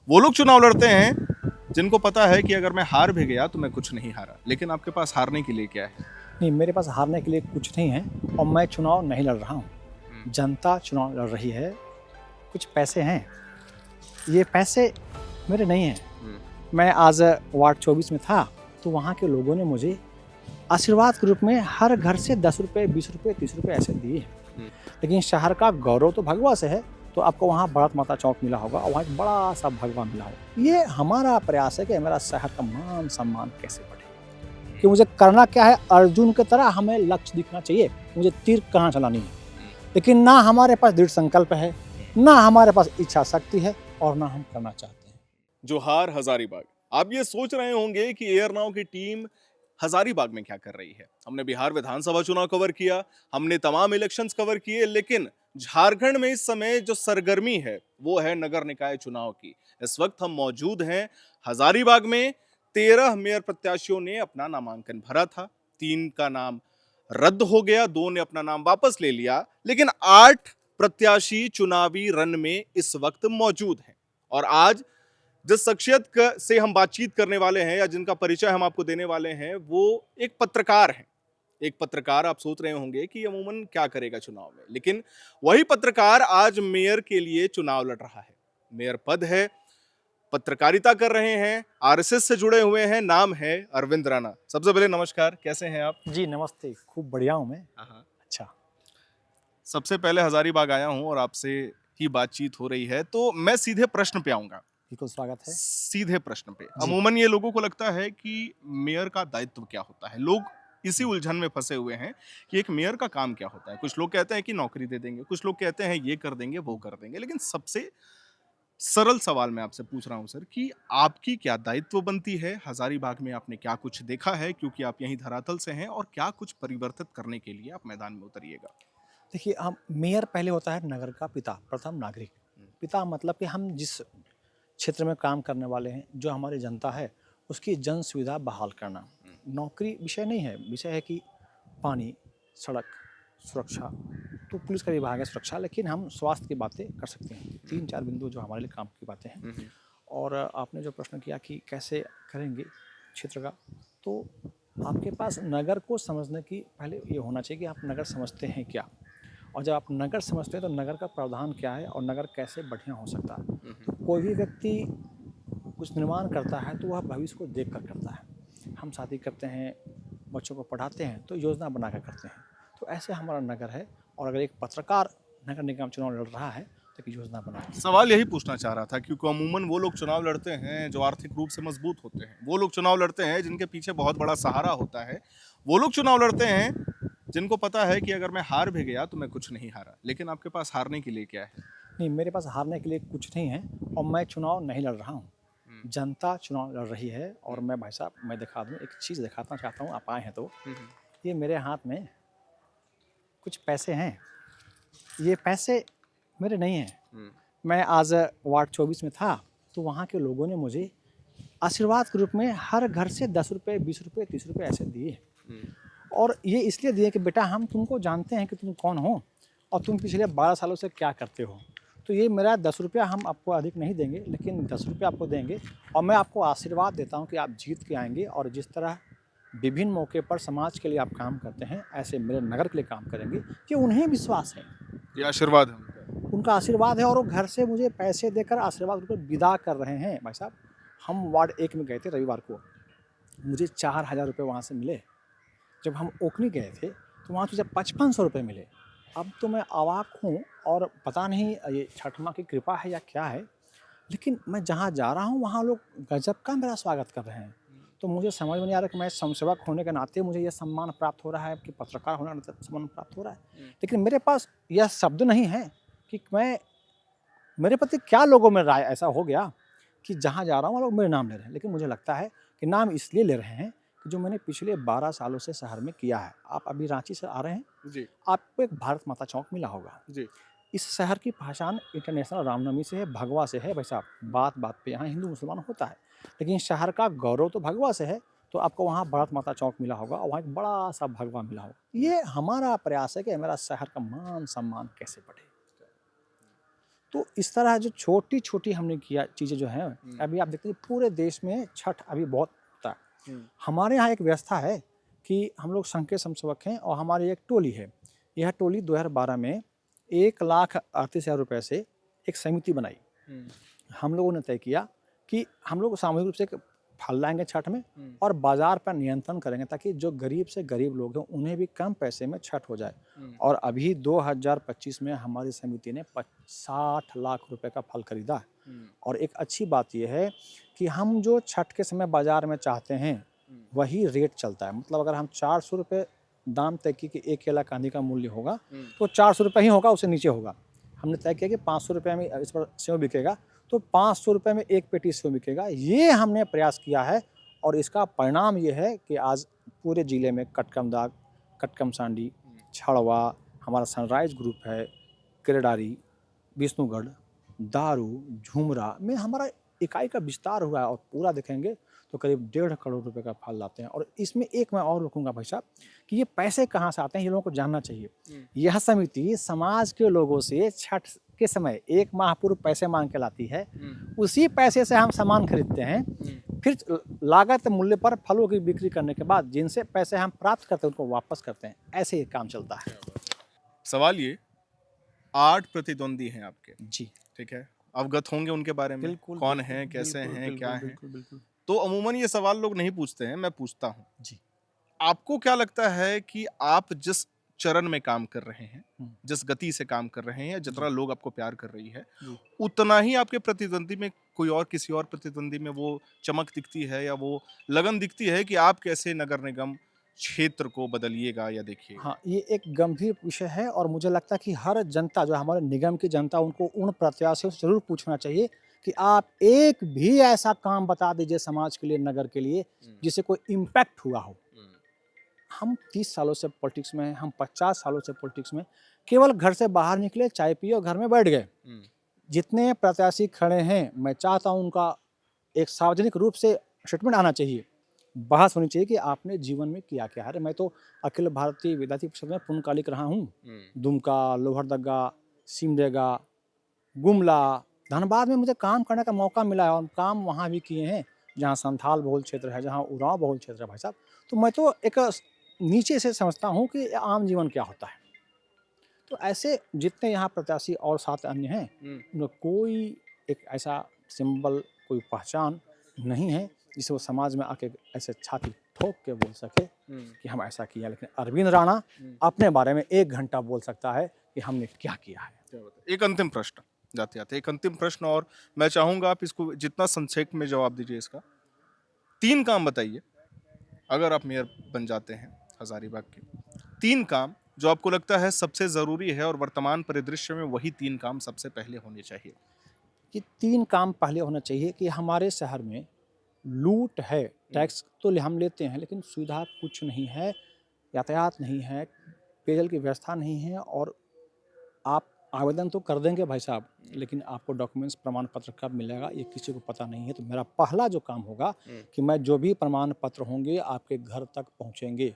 वो लोग चुनाव लड़ते हैं जिनको पता है कि अगर मैं हार भी गया तो मैं कुछ नहीं हारा, लेकिन आपके पास हारने के लिए क्या है? नहीं, मेरे पास हारने के लिए कुछ नहीं है और मैं चुनाव नहीं लड़ रहा हूँ। जनता चुनाव लड़ रही है। कुछ पैसे हैं, ये पैसे मेरे नहीं हैं। मैं आज वार्ड 24 में था, तो वहाँ के लोगों ने मुझे आशीर्वाद के रूप में हर घर से 10 रुपये, 20 रुपये, 30 रुपये ऐसे दिए हैं। लेकिन शहर का गौरव तो भगवा से है, तो आपको वहाँ भारत माता चौक मिला होगा और वहाँ एक बड़ा सा भगवा मिला होगा। ये हमारा प्रयास है कि मेरा शहर का मान सम्मान कैसे बढ़े, कि मुझे करना क्या है। अर्जुन की तरह हमें लक्ष्य दिखना चाहिए, मुझे तीर कहाँ चलानी है। लेकिन ना हमारे पास दृढ़ संकल्प है, ना हमारे पास इच्छा शक्ति है और ना हम करना चाहते हैं। जोहार हजारीबाग। आप ये सोच रहे होंगे कि एयर नाउ की टीम हजारीबाग में क्या कर रही है। हमने बिहार विधानसभा चुनाव कवर किया, हमने तमाम इलेक्शंस कवर किए, लेकिन झारखंड में इस समय जो सरगर्मी है वो है नगर निकाय चुनाव की। इस वक्त हम मौजूद हैं हजारीबाग में। 13 मेयर प्रत्याशियों ने अपना नामांकन भरा था, 3 का नाम रद्द हो गया, 2 ने अपना नाम वापस ले लिया, लेकिन 8 प्रत्याशी चुनावी रन में इस वक्त मौजूद हैं। और आज जिस शख्सियत से हम बातचीत करने वाले हैं या जिनका परिचय हम आपको देने वाले हैं, वो एक पत्रकार हैं। एक पत्रकार, आप सोच रहे होंगे कि अमूमन क्या करेगा चुनाव में, लेकिन वही पत्रकार आज मेयर के लिए चुनाव लड़ रहा है। मेयर पद है, पत्रकारिता कर रहे हैं, आरएसएस से जुड़े हुए हैं, नाम है अरविंद राणा। सबसे पहले नमस्कार, कैसे हैं आप? जी नमस्ते, खूब बढ़िया हूँ मैं। अच्छा। सबसे पहले हजारीबाग आया हूं और आपसे ही बातचीत हो रही है, तो मैं सीधे प्रश्न पे आऊंगा। बिल्कुल स्वागत है। सीधे प्रश्न पे। जी। अमूमन ये लोगों को लगता है कि मेयर का दायित्व क्या होता है। लोग इसी उलझन में फंसे हुए हैं कि एक मेयर का काम क्या होता है। कुछ लोग कहते हैं कि नौकरी दे देंगे, कुछ लोग कहते हैं ये कर देंगे, वो कर देंगे। लेकिन सबसे सरल सवाल मैं आपसे पूछ रहा हूं सर कि आपकी क्या दायित्व बनती है? हजारीबाग में आपने क्या कुछ देखा है, क्योंकि आप यहीं धरातल से हैं, और क्या कुछ परिवर्तित करने के लिए आप मैदान में उतरिएगा? देखिए, हम मेयर पहले होता है नगर का पिता, प्रथम नागरिक। पिता मतलब कि हम जिस क्षेत्र में काम करने वाले हैं, जो हमारी जनता है, उसकी जन सुविधा बहाल करना। नौकरी विषय नहीं है, विषय है कि पानी, सड़क, सुरक्षा, तो पुलिस का विभाग है सुरक्षा, लेकिन हम स्वास्थ्य की बातें कर सकते हैं। 3-4 बिंदु जो हमारे लिए काम की बातें हैं। और आपने जो प्रश्न किया कि कैसे करेंगे क्षेत्र का, तो आपके पास नगर को समझने की पहले ये होना चाहिए कि आप नगर समझते हैं क्या, और जब आप नगर समझते हैं तो नगर का प्रावधान क्या है और नगर कैसे बढ़िया हो सकता है। कोई भी व्यक्ति कुछ निर्माण करता है तो वह भविष्य को देख कर करता है। हम शादी करते हैं, बच्चों को पढ़ाते हैं तो योजना बना कर करते हैं। तो ऐसे हमारा नगर है, और अगर एक पत्रकार नगर निगम चुनाव लड़ रहा है तो एक योजना बनाए। सवाल यही पूछना चाह रहा था, क्योंकि अमूमन वो लोग चुनाव लड़ते हैं जो आर्थिक रूप से मजबूत होते हैं। वो लोग चुनाव लड़ते हैं जिनके पीछे बहुत बड़ा सहारा होता है। वो लोग चुनाव लड़ते हैं जिनको पता है कि अगर मैं हार भी गया तो मैं कुछ नहीं हारा, लेकिन आपके पास हारने के लिए क्या है? नहीं, मेरे पास हारने के लिए कुछ नहीं है और मैं चुनाव नहीं लड़ रहा हूँ। जनता चुनाव लड़ रही है। और मैं भाई साहब, मैं दिखा दूँ, एक चीज़ दिखाना चाहता हूँ, आप आए हैं तो। ये मेरे हाथ में कुछ पैसे हैं, ये पैसे मेरे नहीं हैं। मैं आज वार्ड 24 में था, तो वहाँ के लोगों ने मुझे आशीर्वाद के रूप में हर घर से 10 रुपये, 20 रुपये, 30 रुपये ऐसे दिए। और ये इसलिए दिए कि बेटा, हम तुमको जानते हैं कि तुम कौन हो और तुम पिछले 12 सालों से क्या करते हो। तो ये मेरा 10 रुपया हम आपको अधिक नहीं देंगे, लेकिन 10 रुपये आपको देंगे। और मैं आपको आशीर्वाद देता हूँ कि आप जीत के आएंगे और जिस तरह विभिन्न मौके पर समाज के लिए आप काम करते हैं, ऐसे मेरे नगर के लिए काम करेंगे। कि उन्हें विश्वास है, ये आशीर्वाद है उनका। उनका आशीर्वाद है, और वो घर से मुझे पैसे देकर आशीर्वाद रूप में विदा कर रहे हैं। भाई साहब, हम वार्ड 1 में गए थे रविवार को, मुझे 4000 रुपये वहाँ से मिले। जब हम ओखनी गए थे तो वहाँ मुझे 5500 रुपये मिले। अब तो मैं अवाक हूँ, और पता नहीं ये छठ माँ की कृपा है या क्या है, लेकिन मैं जहाँ जा रहा हूँ वहाँ लोग गजब का मेरा स्वागत कर रहे हैं। तो मुझे समझ में नहीं आ रहा कि मैं समाजसेवक होने के नाते मुझे यह सम्मान प्राप्त हो रहा है कि पत्रकार होने का नाते सम्मान प्राप्त हो रहा है। लेकिन मेरे पास यह शब्द नहीं है कि मैं, मेरे प्रति क्या लोगों में राय ऐसा हो गया कि जहाँ जा रहा हूँ लोग मेरे नाम ले रहे हैं। लेकिन मुझे लगता है कि नाम इसलिए ले रहे हैं कि जो मैंने पिछले 12 सालों से शहर में किया है। आप अभी रांची से आ रहे हैं जी। आपको एक भारत माता चौक मिला होगा। जी। इस शहर की पहचान इंटरनेशनल रामनवमी से है, भगवा से है। भाई साहब, बात बात पे यहाँ हिंदू मुसलमान होता है, लेकिन शहर का गौरव तो भगवा से है। तो आपको वहाँ भारत माता चौक मिला होगा और वहाँ एक बड़ा सा भगवा मिला होगा। ये हमारा प्रयास है कि मेरा शहर का मान सम्मान कैसे बढ़े। तो इस तरह जो छोटी-छोटी हमने किया चीज़ें जो हैं, अभी आप देखते हैं पूरे देश में छठ अभी बहुत होता है। हमारे यहाँ एक व्यवस्था है कि हम लोग संघ के समसेवक हैं और हमारी एक टोली है। यह टोली 2012 में 1,38,000 रुपए से एक समिति बनाई। हम लोगों ने तय किया कि हम लोग सामूहिक रूप से एक फल लाएँगे छठ में और बाज़ार पर नियंत्रण करेंगे ताकि जो गरीब से गरीब लोग हैं उन्हें भी कम पैसे में छठ हो जाए। और अभी 2025 में हमारी समिति ने 60 लाख रुपए का फल खरीदा है। और एक अच्छी बात ये है कि हम जो छठ के समय बाज़ार में चाहते हैं वही रेट चलता है। मतलब अगर हम 400 रुपये दाम तय की कि 1 केला कांदी का मूल्य होगा तो 400 रुपये ही होगा, उससे नीचे होगा। हमने तय किया कि 500 रुपये में इस पर सेव बिकेगा तो 500 रुपये में 1 पेटी सेव बिकेगा। ये हमने प्रयास किया है और इसका परिणाम ये है कि आज पूरे ज़िले में कटकमदाग, कटकमसांडी, छड़वा, हमारा सनराइज़ ग्रुप है, केरेडारी, विष्णुगढ़, दारू, झुमरा में हमारा इकाई का विस्तार हुआ है और पूरा देखेंगे तो करीब 1.5 करोड़ रुपए का फल लाते हैं। और इसमें एक मैं और रखूँगा भाई साहब कि ये पैसे कहाँ से आते हैं, ये लोगों को जानना चाहिए। यह समिति समाज के लोगों से छठ के समय 1 माह पूर्व पैसे मांग के लाती है। उसी पैसे से हम सामान खरीदते हैं। फिर लागत मूल्य पर फलों की बिक्री करने के बाद जिनसे पैसे हम प्राप्त करते हैं उनको वापस करते हैं। ऐसे ही काम चलता है। सवाल ये, 8 प्रतिद्वंदी हैं आपके, जी, ठीक है, अवगत होंगे उनके बारे में, बिल्कुल, कौन बिल्कुल, हैं, कैसे बिल्कुल, हैं, क्या हैं। बिल्कुल। तो अमूमन ये सवाल लोग नहीं पूछते हैं, मैं पूछता हूँ। जी। आपको क्या लगता है कि आप जिस चरण में काम कर रहे हैं, जिस गति से काम कर रहे हैं, जितना लोग आपको प्यार कर रही है, उतना ही आपके प्रतिद्वंदी में कोई और किसी और प्रतिद्वंदी में वो चमक दिखती है या वो लगन दिखती है कि आप कैसे नगर निगम क्षेत्र को बदलिएगा या देखिएगा? हाँ, ये एक गंभीर विषय है और मुझे लगता है कि हर जनता जो हमारे निगम की जनता उनको उन प्रत्याशियों से ज़रूर पूछना चाहिए कि आप एक भी ऐसा काम बता दीजिए समाज के लिए, नगर के लिए, जिससे कोई इम्पैक्ट हुआ हो। हम 30 सालों से पॉलिटिक्स में हैं, हम 50 सालों से पॉलिटिक्स में, केवल घर से बाहर निकले, चाय पिए और घर में बैठ गए। जितने प्रत्याशी खड़े हैं, मैं चाहता हूँ उनका एक सार्वजनिक रूप से स्टेटमेंट आना चाहिए, बहस होनी चाहिए कि आपने जीवन में किया क्या है। मैं तो अखिल भारतीय विद्यार्थी परिषद में पूर्णकालिक रहा हूँ। दुमका, लोहरदगा, सिमडेगा, गुमला, धनबाद में मुझे काम करने का मौका मिला है और काम वहाँ भी किए हैं जहाँ संथाल बहुल क्षेत्र है, जहाँ उरांव बहुल क्षेत्र है भाई साहब। तो मैं तो एक नीचे से समझता हूँ कि आम जीवन क्या होता है। तो ऐसे जितने यहाँ प्रत्याशी और 7 अन्य हैं, उनमें कोई एक ऐसा सिंबल, कोई पहचान नहीं है जिसे वो समाज में आके ऐसे छाती ठोक के बोल सके कि हम ऐसा किया। लेकिन अरविंद राणा अपने बारे में 1 घंटा बोल सकता है कि हमने क्या किया है। एक अंतिम प्रश्न, जाते-जाते एक अंतिम प्रश्न, और मैं चाहूँगा आप इसको जितना संक्षेप में जवाब दीजिए इसका। 3 काम बताइए, अगर आप मेयर बन जाते हैं हज़ारीबाग के, 3 काम जो आपको लगता है सबसे ज़रूरी है और वर्तमान परिदृश्य में वही 3 काम सबसे पहले होने चाहिए। कि 3 काम पहले होना चाहिए कि हमारे शहर में लूट है, टैक्स तो हम लेते हैं लेकिन सुविधा कुछ नहीं है, यातायात नहीं है, पेयजल की व्यवस्था नहीं है। और आप आवेदन तो कर देंगे भाई साहब, लेकिन आपको डॉक्यूमेंट्स प्रमाण पत्र कब मिलेगा ये किसी को पता नहीं है। तो मेरा पहला जो काम होगा कि मैं जो भी प्रमाण पत्र होंगे आपके घर तक पहुंचेंगे।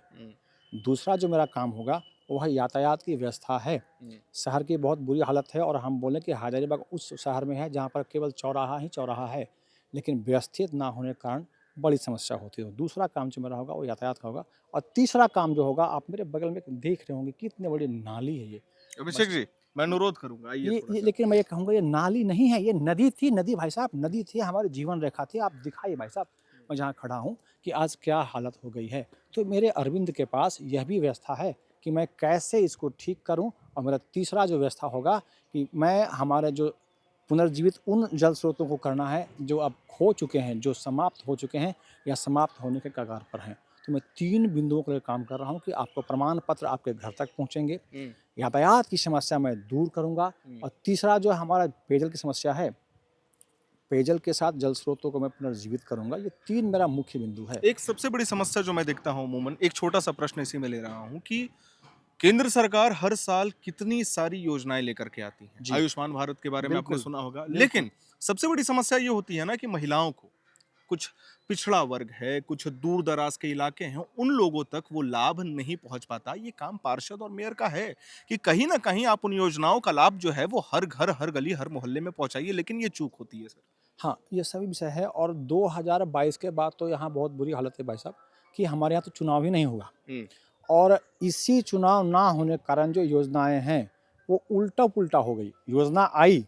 दूसरा जो मेरा काम होगा वह यातायात की व्यवस्था है। शहर की बहुत बुरी हालत है और हम बोलें कि हज़ारीबाग उस शहर में है जहाँ पर केवल चौराहा ही चौराहा है, लेकिन व्यवस्थित ना होने के कारण बड़ी समस्या होती है। दूसरा काम जो मेरा होगा वो यातायात का होगा। और तीसरा काम जो होगा, आप मेरे बगल में देख रहे होंगे कितनी बड़ी नाली है ये। अभिषेक जी, मैं अनुरोध करूंगा, आइए थोड़ा ये सा। लेकिन मैं ये कहूँगा ये नाली नहीं है, ये नदी थी। नदी भाई साहब, नदी थी, हमारी जीवन रेखा थी। आप दिखाइए भाई साहब, मैं जहाँ खड़ा हूँ कि आज क्या हालत हो गई है। तो मेरे अरविंद के पास यह भी व्यवस्था है कि मैं कैसे इसको ठीक करूँ। और मेरा तीसरा जो व्यवस्था होगा कि मैं हमारे जो पुनर्जीवित उन जल स्रोतों को करना है जो अब खो चुके हैं, जो समाप्त हो चुके हैं या समाप्त होने के कगार पर हैं। तो मैं 3 बिंदुओं के लिए काम कर रहा हूँ कि आपको प्रमाण पत्र आपके घर तक पहुँचेंगे, यातायात की समस्या मैं दूर करूँगा, और तीसरा जो हमारा पेयजल की समस्या है, पेयजल के साथ जल स्रोतों को मैं पुनर्जीवित करूँगा। ये 3 मेरा मुख्य बिंदु है। एक सबसे बड़ी समस्या जो मैं देखता हूँ अमूमन, एक छोटा सा प्रश्न इसी में ले रहा हूँ कि केंद्र सरकार हर साल कितनी सारी योजनाएं लेकर के आती है। आयुष्मान भारत के बारे में आपने बिल्कुल, सुना होगा, लेकिन सबसे बड़ी समस्या ये होती है ना कि महिलाओं को कुछ पिछड़ा वर्ग है, कुछ दूर दराज के इलाके हैं, उन लोगों तक वो लाभ नहीं पहुंच पाता। ये काम पार्षद और मेयर का है कि कहीं ना कहीं आप उन योजनाओं का लाभ जो है वो हर घर, हर गली, हर मोहल्ले में पहुंचाइए, लेकिन ये चूक होती है सर। हाँ, ये सभी विषय है और 2022 के बाद तो यहाँ बहुत बुरी हालत है भाई साहब कि हमारे यहाँ तो चुनाव ही नहीं हुआ और इसी चुनाव ना होने के कारण जो योजनाएं हैं वो उल्टा-पुल्टा हो गई। योजना आई,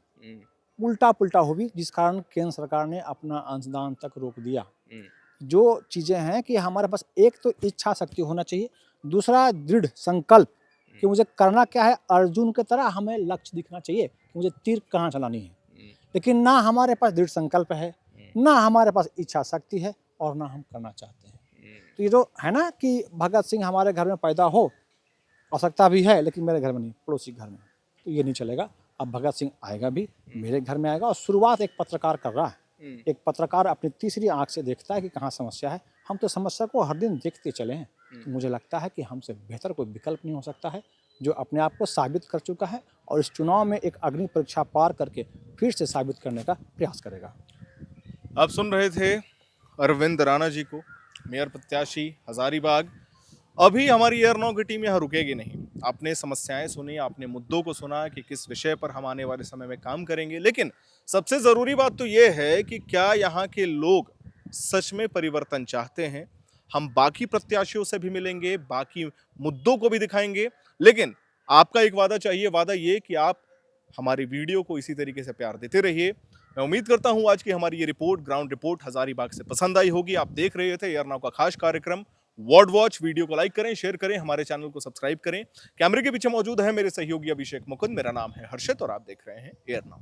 उल्टा-पुल्टा हो गई जिस कारण केंद्र सरकार ने अपना अंशदान तक रोक दिया। जो चीज़ें हैं कि हमारे पास एक तो इच्छा शक्ति होना चाहिए, दूसरा दृढ़ संकल्प कि मुझे करना क्या है, अर्जुन की तरह हमें लक्ष्य दिखना चाहिए कि मुझे तीर कहाँ चलानी है। लेकिन ना हमारे पास दृढ़ संकल्प है, ना हमारे पास इच्छा शक्ति है और ना हम करना चाहते हैं। तो ये तो है ना कि भगत सिंह हमारे घर में पैदा हो, आवश्यकता भी है लेकिन मेरे घर में नहीं, पड़ोसी घर में, तो ये नहीं चलेगा। अब भगत सिंह आएगा भी, मेरे घर में आएगा और शुरुआत एक पत्रकार कर रहा है। एक पत्रकार अपनी तीसरी आंख से देखता है कि कहाँ समस्या है। हम तो समस्या को हर दिन देखते चले हैं। तो मुझे लगता है कि हमसे बेहतर कोई विकल्प नहीं हो सकता है जो अपने आप को साबित कर चुका है और इस चुनाव में एक अग्नि परीक्षा पार करके फिर से साबित करने का प्रयास करेगा। आप सुन रहे थे अरविंद राणा जी को, मेयर प्रत्याशी हजारीबाग। अभी हमारी एयर नाउ की टीम यहाँ रुकेगी नहीं। आपने समस्याएं सुनी, आपने मुद्दों को सुना कि किस विषय पर हम आने वाले समय में काम करेंगे, लेकिन सबसे ज़रूरी बात तो ये है कि क्या यहाँ के लोग सच में परिवर्तन चाहते हैं। हम बाकी प्रत्याशियों से भी मिलेंगे, बाकी मुद्दों को भी दिखाएंगे, लेकिन आपका एक वादा चाहिए, वादा ये कि आप हमारी वीडियो को इसी तरीके से प्यार देते रहिए। मैं उम्मीद करता हूँ आज की हमारी ये रिपोर्ट, ग्राउंड रिपोर्ट हजारीबाग से पसंद आई होगी। आप देख रहे थे एयर नाउ का खास कार्यक्रम वार्ड वॉच। वीडियो को लाइक करें, शेयर करें, हमारे चैनल को सब्सक्राइब करें। कैमरे के पीछे मौजूद है मेरे सहयोगी अभिषेक मुकुंद, मेरा नाम है हर्षित और आप देख रहे हैं एयर नाउ।